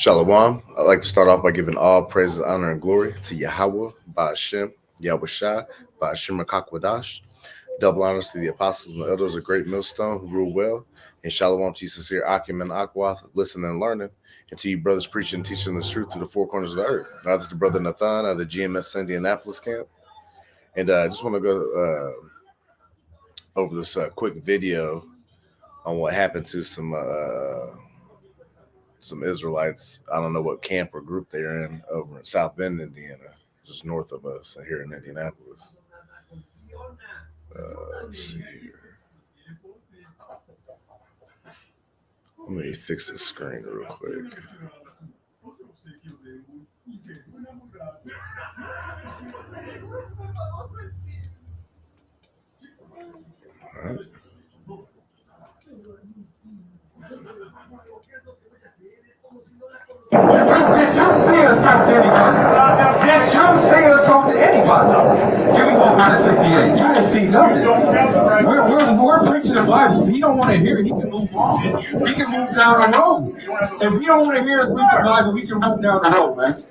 Shalom. I'd like to start off by giving all praise, honor, and glory to Yahawah, Ba'ashem, Yahawashi, Ba'ashem Rakakwadash. Double honors to the apostles and the elders of Great Millstone who rule well. And shalom to you, sincere Akim and Akwath, listening and learning. And to you, brothers preaching and teaching the truth through the four corners of the earth. Now, this is the brother Nathan of the GMS Indianapolis camp. And I just want to go over this quick video on what happened to some Israelites. I don't know what camp or group they're in over in South Bend, Indiana, just north of us here in Indianapolis. Let's see here. Let me fix this screen real quick. All right. Did you see us talk to anybody? Did you see us talk to anybody? Give me 168. You didn't see nothing. We're preaching the Bible. If he don't want to hear it, he can move on. He can move down the road. If he don't want to hear us read the Bible, we can move down the road, man.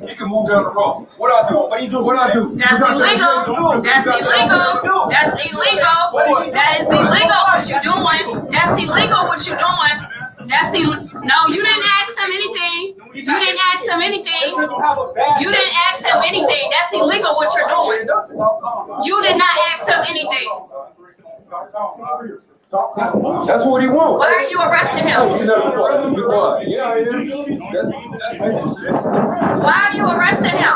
He can move down the road. What I do? What you do? What I do? That's illegal. That's illegal. That's illegal. That is illegal what you're doing. That's illegal what you're doing. That's no, you didn't ask him anything. You didn't ask him anything. You didn't ask him anything. That's illegal what you're doing. You did not ask him anything. That's what he wants. Why are you arresting him? Why are you arresting him?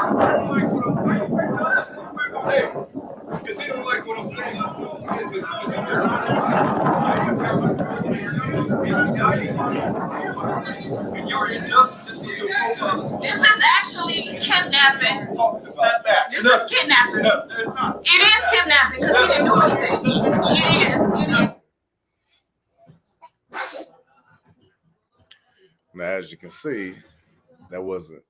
Because he don't like what I'm saying. This is actually kidnapping. This is kidnapping. It is kidnapping because he didn't do anything. It is. Now, as you can see, that wasn't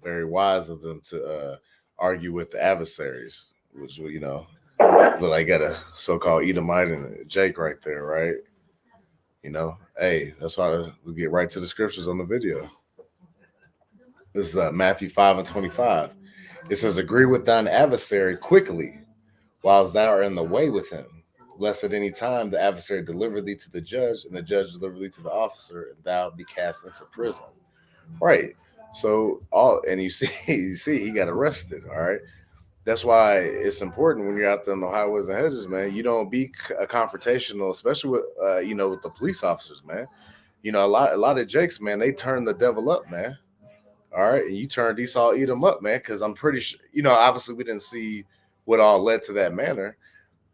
very wise of them to argue with the adversaries, which, you know, look like got a so-called Edomite and Jake right there, right? You know, hey, that's why we get right to the scriptures on the video. This is Matthew 5:25. It says, agree with thine adversary quickly, whilst thou art in the way with him, lest at any time the adversary deliver thee to the judge, and the judge deliver thee to the officer, and thou be cast into prison. Right. So you see, he got arrested. All right. That's why it's important when you're out there on the highways and hedges, man. You don't be confrontational, especially with with the police officers, man. You know, a lot of Jakes, man, they turn the devil up, man. All right, and you turned Esau, Edom up, man, because I'm pretty sure, obviously we didn't see what all led to that manner,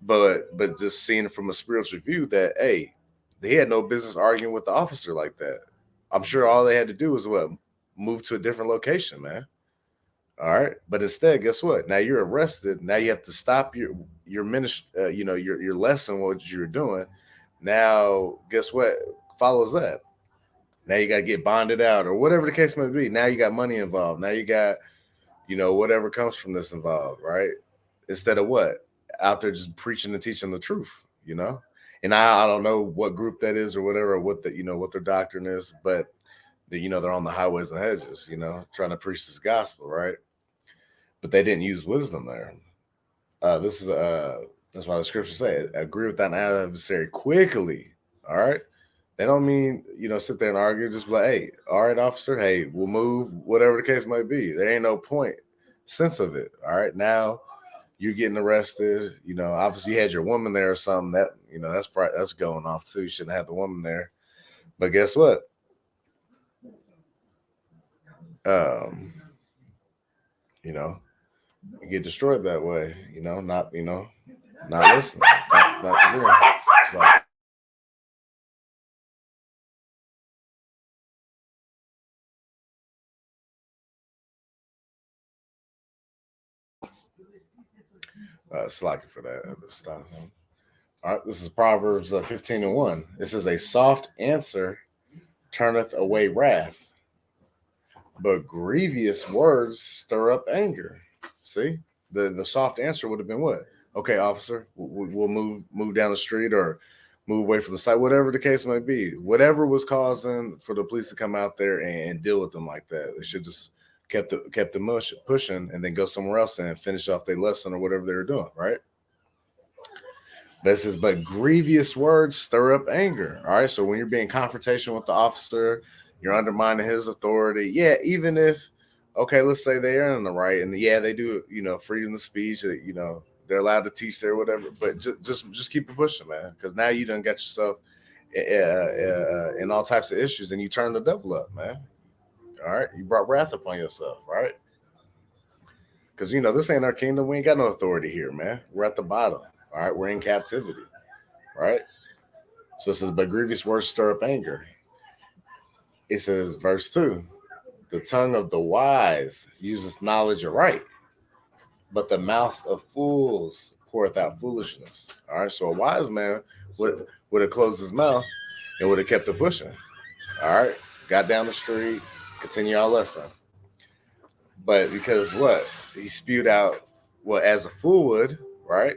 but just seeing it from a spiritual view that, hey, they had no business arguing with the officer like that. I'm sure all they had to do was move to a different location, man. All right, but instead, guess what? Now you're arrested. Now you have to stop your ministry, your lesson, what you're doing. Now, guess what follows that? Now you got to get bonded out or whatever the case may be. Now you got money involved. Now you got, whatever comes from this involved, right? Instead of what? Out there just preaching and teaching the truth, And I don't know what group that is or whatever, or what what their doctrine is, but they're on the highways and hedges, trying to preach this gospel, right? But they didn't use wisdom there. That's why the scriptures say, agree with thine adversary quickly. All right. They don't mean, sit there and argue, just be like, hey, all right, officer, hey, we'll move, whatever the case might be. There ain't no point, sense of it. All right. Now you're getting arrested. Obviously you had your woman there or something that, that's going off too. You shouldn't have the woman there. But guess what? You get destroyed that way, not listening, not doing. So, slacking for that. Stop. All right, this is Proverbs 15:1. It says, a soft answer turneth away wrath, but grievous words stir up anger. See, the soft answer would have been what? Okay, officer, we'll move down the street or move away from the site, whatever the case may be. Whatever was causing for the police to come out there and deal with them like that, they should just kept the pushing and then go somewhere else and finish off their lesson or whatever they were doing, right? This is but grievous words stir up anger. All right. So when you're being confrontation with the officer, you're undermining his authority. Yeah, even if, okay, let's say they're in the right, and yeah, they do, freedom of speech, that they're allowed to teach there, whatever. But just keep it pushing, man, because now you done got yourself in all types of issues, and you turn the devil up, man. All right, you brought wrath upon yourself, right? Because this ain't our kingdom. We ain't got no authority here, man. We're at the bottom. All right, we're in captivity, right? So it says, but grievous words stir up anger. It says, verse 2, the tongue of the wise uses knowledge aright, but the mouth of fools poureth out foolishness. All right, so a wise man would have closed his mouth and would have kept it pushing. All right, got down the street, continue our lesson. But because he spewed out as a fool would, right?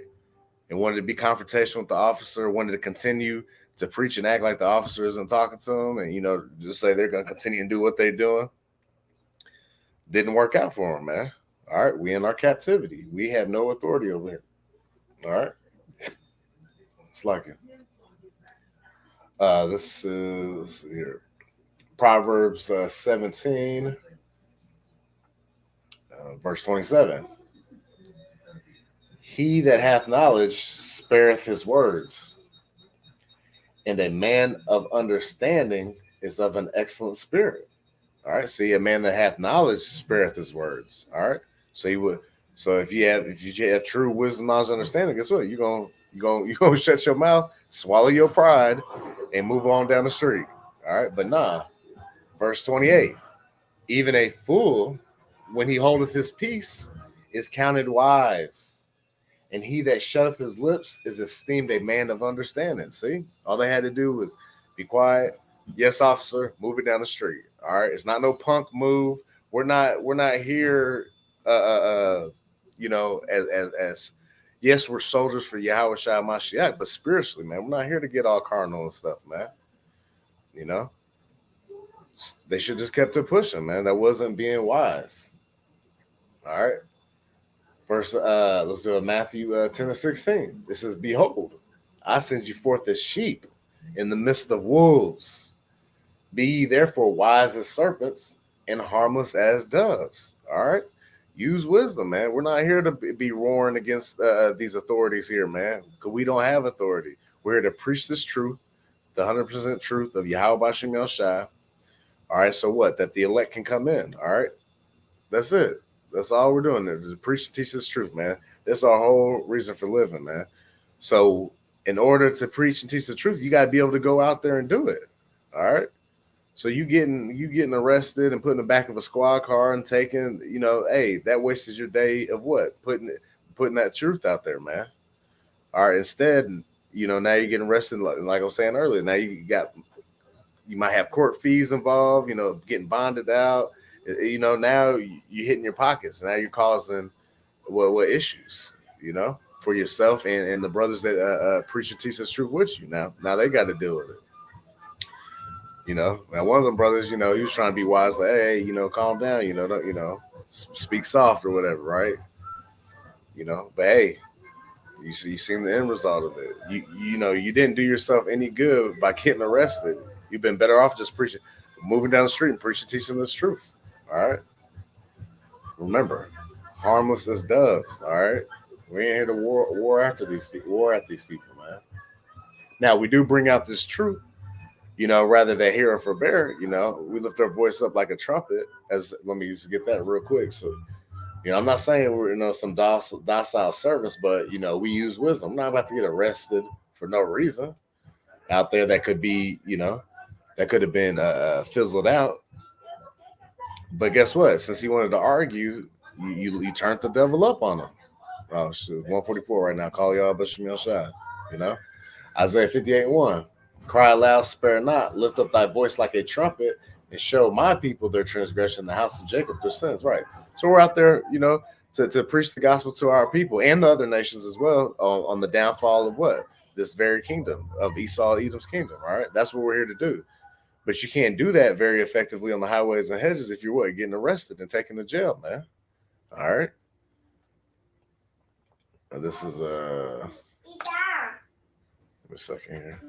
And wanted to be confrontational with the officer, wanted to continue to preach and act like the officer isn't talking to him, and just say they're going to continue and do what they're doing. Didn't work out for them, man. All right, we in our captivity. We have no authority over here. All right, it's like it. This is here, Proverbs 17, verse 27. He that hath knowledge spareth his words, and a man of understanding is of an excellent spirit. All right. See, a man that hath knowledge spareth his words. All right. So if you have true wisdom, knowledge, understanding, guess what? You're gonna shut your mouth, swallow your pride, and move on down the street. All right. But nah. Verse 28. Even a fool, when he holdeth his peace, is counted wise. And he that shutteth his lips is esteemed a man of understanding. See, all they had to do was be quiet. Yes, officer, move it down the street. All right, it's not no punk move. We're not here. As yes, we're soldiers for Yahawashi He, but spiritually, man, we're not here to get all carnal and stuff, man. They should just kept it pushing, man. That wasn't being wise. All right. First, let's do a Matthew 10:16. This says, behold, I send you forth as sheep in the midst of wolves. Be ye therefore wise as serpents and harmless as doves. All right. Use wisdom, man. We're not here to be roaring against these authorities here, man, because we don't have authority. We're here to preach this truth, the 100% truth of Yahawashi He. All right. So what? That the elect can come in. All right. That's it. That's all we're doing there, to preach and teach this truth, man. That's our whole reason for living, man. So in order to preach and teach the truth, you got to be able to go out there and do it. All right. So you getting arrested and put in the back of a squad car and taking, hey, that wastes your day of what? Putting that truth out there, man. All right. Instead, now you're getting arrested, like I was saying earlier. Now you might have court fees involved, getting bonded out. Now you're hitting your pockets. Now you're causing what issues, for yourself and the brothers that preach and teach this truth with you. Now they got to deal with it. Now one of them brothers, he was trying to be wise, like, hey, calm down, don't, speak soft or whatever, right? But hey, you seen the end result of it. You didn't do yourself any good by getting arrested. You've been better off just moving down the street and preaching, teaching this truth. All right. Remember, harmless as doves. All right. We ain't here to war at these people, man. Now we do bring out this truth, rather than hear or forbear. We lift our voice up like a trumpet. Let me just get that real quick. So, I'm not saying we're some docile servants, but we use wisdom. I'm not about to get arrested for no reason out there. That could be, that could have been fizzled out. But guess what? Since he wanted to argue, you turned the devil up on him. Oh, shoot. 144 right now. Call y'all Yahawashi He. Isaiah 58:1. Cry aloud, spare not. Lift up thy voice like a trumpet and show my people their transgression, the house of Jacob their sins. Right. So we're out there, to preach the gospel to our people and the other nations as well on the downfall of what? this very kingdom of Esau, Edom's kingdom. All right, that's what we're here to do. But you can't do that very effectively on the highways and hedges if you're what, getting arrested and taken to jail, man. All right. This is give me a second here.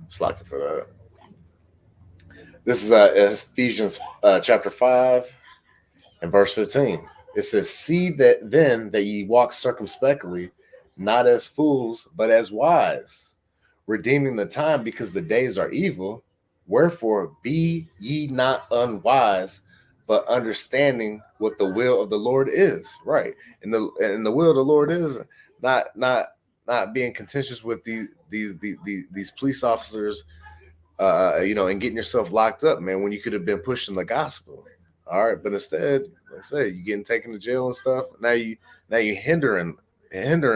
Slacking for that. This is Ephesians chapter 5 and verse 15. It says, see that then that ye walk circumspectly, not as fools, but as wise, redeeming the time, because the days are evil. Wherefore be ye not unwise, but understanding what the will of the Lord is. Right. And the will of the Lord is not being contentious with these police officers, and getting yourself locked up, man, when you could have been pushing the gospel. All right, but instead, like I said, you getting taken to jail and stuff. Now you hindering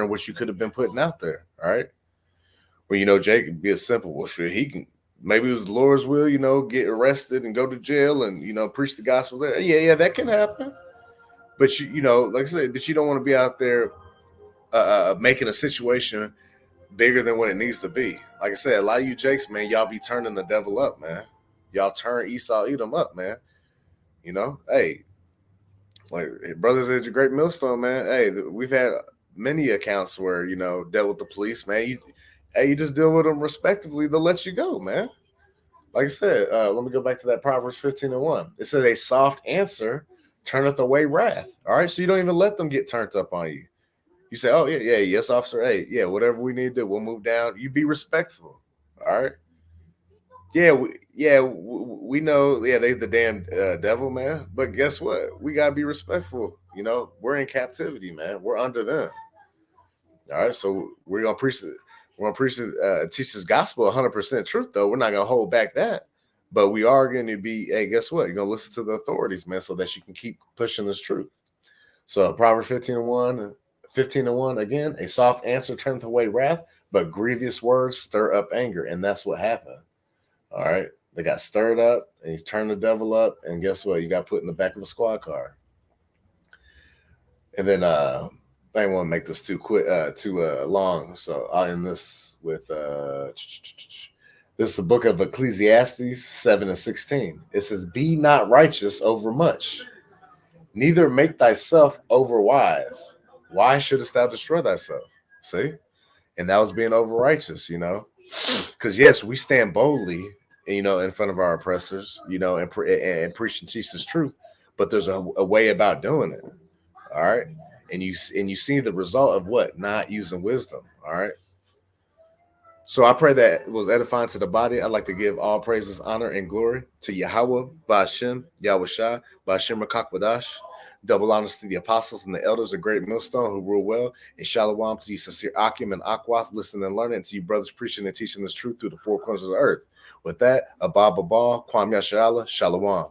what you could have been putting out there. All right. Well, Jake could be a simple. Well, sure, he can. Maybe it was the Lord's will, get arrested and go to jail and preach the gospel there. Yeah, that can happen. But like I said, but you don't want to be out there making a situation bigger than what it needs to be. Like I said, a lot of you Jakes, man, y'all be turning the devil up, man. Y'all turn Esau, Edom up, man. Hey, like brothers at your great millstone, man. Hey, we've had many accounts where dealt with the police, man. You just deal with them respectively. They'll let you go, man. Like I said, let me go back to that Proverbs 15:1. It says, a soft answer turneth away wrath. All right, so you don't even let them get turned up on you. You say, oh, yeah, yes, officer. Hey, yeah, whatever we need to do, we'll move down. You be respectful. All right. We know, they the damn devil, man. But guess what? We got to be respectful. We're in captivity, man. We're under them. All right. So we're going to preach it. We're going to teach this gospel 100% truth, though. We're not going to hold back that. But we are going to be, hey, guess what? You're going to listen to the authorities, man, so that you can keep pushing this truth. So Proverbs 15:1, again, a soft answer turneth away wrath, but grievous words stir up anger. And that's what happened. All right. They got stirred up and you turned the devil up. And guess what? You got put in the back of a squad car. And then I didn't want to make this too long. So I'll end this with this is the book of Ecclesiastes 7:16. It says, be not righteous over much, neither make thyself over wise. Why shouldest thou destroy thyself? See? And that was being over righteous, because yes, we stand boldly, in front of our oppressors, and preach and teach this truth, but there's a way about doing it. All right. And you see the result of what? Not using wisdom. All right. So I pray that it was edifying to the body. I'd like to give all praises, honor, and glory to Yahawah, Ba'ashem, Yahawashi, Ba'ashem Rakakbadash. Double honors to the apostles and the elders of Great Millstone who rule well. And shalom to you, sincere Akim and Akwath, listening and learning, and to you brothers preaching and teaching this truth through the four corners of the earth. With that, Abba Kwam Yashala, Shalom.